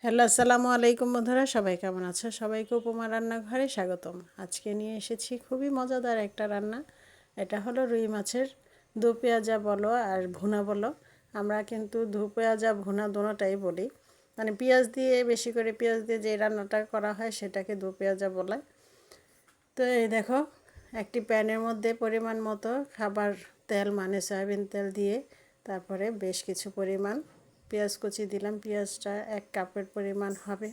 Hello, আসসালামু আলাইকুম বন্ধুরা, সবাই কেমন আছো? সবাইকে উপমা রান্নাঘরে স্বাগতম। আজকে নিয়ে এসেছি খুবই মজাদার একটা রান্না। এটা হলো রুই মাছের দো পেঁয়াজা বলো আর ভুনা বলো। আমরা কিন্তু দো পেঁয়াজা ভুনা দোনোটাই বলি। মানে পেঁয়াজ দিয়ে, বেশি করে পেঁয়াজ দিয়ে যে রান্নাটা করা হয় সেটাকে দো পেঁয়াজা বলে। তো এই দেখো, একটি প্যানের মধ্যে পরিমাণ মতো খাবার তেল মানে সয়াবিন তেল দিয়ে তারপরে বেশ কিছু পরিমাণ পেঁয়াজ কুচি দিলাম। পেঁয়াজটা 1 কাপের পরিমাণ হবে,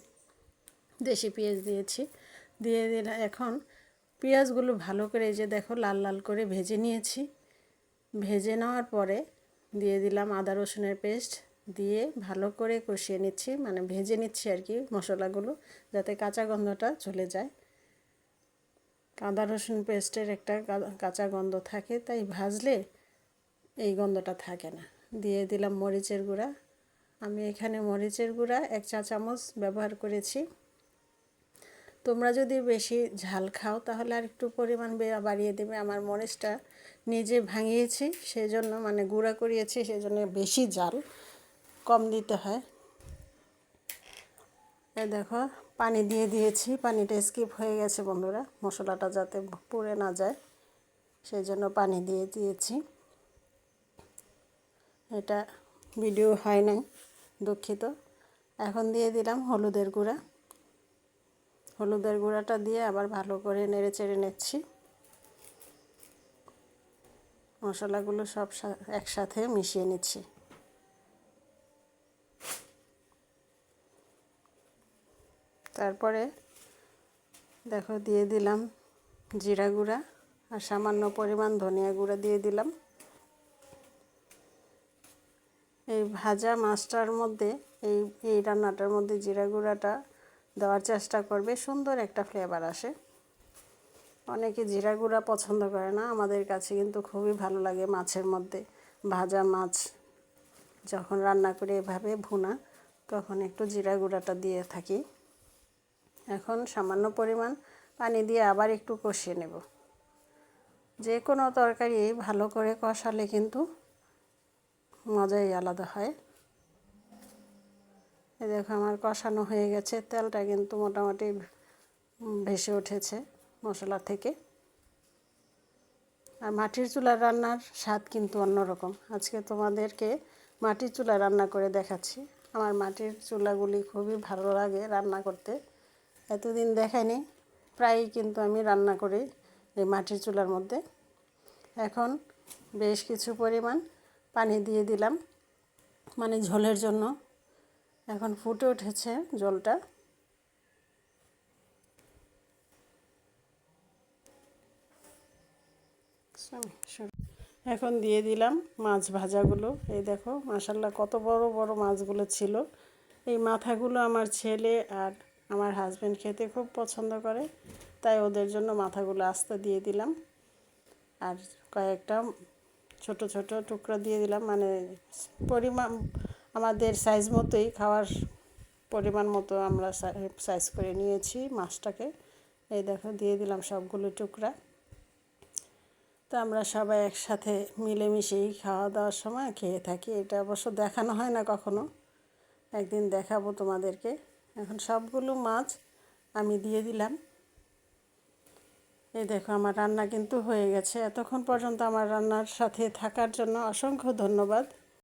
দেশি পেঁয়াজ দিয়েছি। দিয়ে দিলাম, এখন পেঁয়াজগুলো ভালো করে এই যে দেখো লাল লাল করে ভেজে নিয়েছি। ভেজে নেওয়ার পরে দিয়ে দিলাম আদা রসুনের পেস্ট, দিয়ে ভালো করে কষিয়ে নিচ্ছি, মানে ভেজে নিচ্ছি আর কি মশলাগুলো, যাতে কাঁচা গন্ধটা চলে যায়। আদা রসুন পেস্টের একটা কাঁচা গন্ধ থাকে, তাই ভাজলে এই গন্ধটা থাকে না। দিয়ে দিলাম মরিচের গুঁড়া। আমি এখানে মরিচের গুঁড়া 1 চা চামচ ব্যবহার করেছি। তোমরা যদি বেশি ঝাল খাও তাহলে আর একটু পরিমাণ বাড়িয়ে দেবে। আমার মরিচটা নিজে ভাঙিয়েছি, সেই জন্য মানে গুঁড়া করিয়েছি, সেই জন্য বেশি ঝাল কম দিতে হয়। এই দেখো, পানি দিয়ে দিয়েছি, পানিটা স্কিপ হয়ে গেছে বন্ধুরা, মশলাটা যাতে পুড়ে না যায় সেই জন্য পানি দিয়ে দিয়েছি। এটা ভিডিও হয় নাই, দুঃখিত। এখন দিয়ে দিলাম হলুদের গুঁড়া। হলুদের গুঁড়াটা দিয়ে আবার ভালো করে নেড়ে চেড়ে নিচ্ছি। মশলাগুলো সব একসাথে মিশিয়ে নিচ্ছি। তারপরে দেখো দিয়ে দিলাম জিরা গুঁড়া আর সামান্য পরিমাণ ধনিয়া গুঁড়া দিয়ে দিলাম। এই ভাজা মাছটার মধ্যে, এই রান্নাটার মধ্যে জিরা গুঁড়াটা দেওয়ার চেষ্টা করবে, সুন্দর একটা ফ্লেভার আসে। অনেকে জিরা গুঁড়া পছন্দ করে না, আমাদের কাছে কিন্তু খুবই ভালো লাগে। মাছের মধ্যে ভাজা মাছ যখন রান্না করে এভাবে ভুনা, তখন একটু জিরা গুঁড়াটা দিয়ে থাকি। এখন সামান্য পরিমাণ পানি দিয়ে আবার একটু কষিয়ে নেব। যে কোনো তরকারি ভালো করে কষালে কিন্তু মজাই আলাদা হয়। এই দেখো আমার কষানো হয়ে গেছে, তেলটা কিন্তু মোটামুটি ভেসে উঠেছে মশলা থেকে। আর মাটির চুলার রান্নার স্বাদ কিন্তু অন্যরকম। আজকে তোমাদেরকে মাটির চুলা রান্না করে দেখাচ্ছি। আমার মাটির চুলাগুলি খুবই ভালো লাগে রান্না করতে, এতদিন দেখাইনি, প্রায়ই কিন্তু আমি রান্না করি এই মাটির চুলার মধ্যে। এখন বেশ কিছু পরিমাণ পানি দিয়ে দিলাম, মানে ঝোলের জন্য। এখন ফুটে উঠেছে ঝোলটা। এখন দিয়ে দিলাম মাছ ভাজাগুলো। এই দেখো মাশাআল্লাহ কত বড় বড় মাছগুলো ছিল। এই মাথাগুলো আমার ছেলে আর আমার হাজব্যান্ড খেতে খুব পছন্দ করে, তাই ওদের জন্য মাথাগুলো আস্তে দিয়ে দিলাম। আর কয়েকটা ছোট ছোট টুকরা দিয়ে দিলাম, মানে পরিমাণ আমাদের সাইজ মতোই, খাওয়ার পরিমাণ মতো আমরা সাইজ করে নিয়েছি মাছটাকে। এই দেখো দিয়ে দিলাম সবগুলো টুকরা। তো আমরা সবাই একসাথে মিলেমিশেই খাওয়া দাওয়ার সময় খেয়ে থাকি। এটা অবশ্য দেখানো হয় না কখনো, একদিন দেখাবো তোমাদেরকে। এখন সবগুলো মাছ আমি দিয়ে দিলাম। এই দেখো আমার রান্না কিন্তু হয়ে গেছে। এতক্ষণ পর্যন্ত আমার রান্নার সাথে থাকার জন্য অসংখ্য ধন্যবাদ।